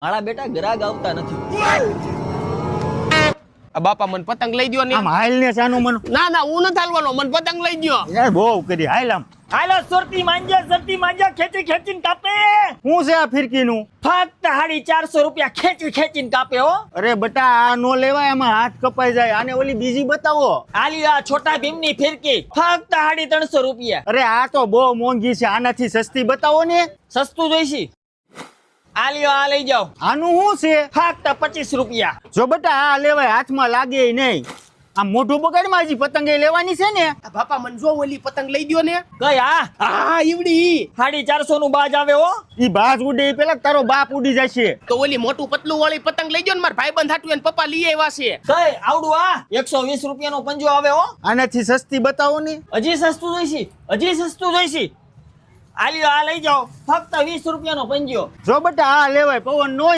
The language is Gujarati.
મારા બેટા ગ્રાહક આવતા નથી. આ બાપા મને પતંગ લઈ દ્યો ને. આમ હાલ ને સાનું મન. ના ના હું નથી હાલવાનો, મને પતંગ લઈ દ્યો. યાર બહુ કરી હાલ આમ. હાલો સુરતી માંજા ખેંચી ખેંચીને કાપે. શું છે આ ફિરકીનું? ફક્ત 450 રૂપિયા ખેંચીને કાપે હો. અરે બટા આ નો લેવાય, એમાં હાથ કપાઈ જાય. આને ઓલી બીજી બતાવો. આલી આ છોટા ભીમની ફિરકી ફક્ત 350 રૂપિયા. અરે આ તો બહુ મોંઘી છે, આનાથી સસ્તી બતાવો ને. સસ્તું જોઈશી? આલિયો આ લઈ જાઓ. આનું શું છે? ફક્ત 25 રૂપિયા. જો બટા આ લેવાય, હાથમાં લાગે નહીં. આ મોઢું બગાડમાં હજી પતંગે લેવાની છે ને. આ બાપા મને જો ઓલી પતંગ લઈ દ્યો ને. કઈ આ હા ઈવડી. 450 નું બાજ આવે હો. ઈ બાજ ઉડે ઈ પેલા તારો બાપ ઉડી જશે. તો ઓલી મોટું પતલું વાળી પતંગ લઈ દ્યો ને, મારા ભાઈબંધ હાટુ એને પપ્પા લઈ આવ્યા છે. કઈ આવડું આ 120 રૂપિયાનો પંજો આવે હો. આનાથી સસ્તી બતાવો ને. હજી સસ્તું જોઈશી? આલિયો આ લઈ જાઓ, ફક્ત 20 રૂપિયાનો પંજો. જો બટા આ લેવાય, પવન નો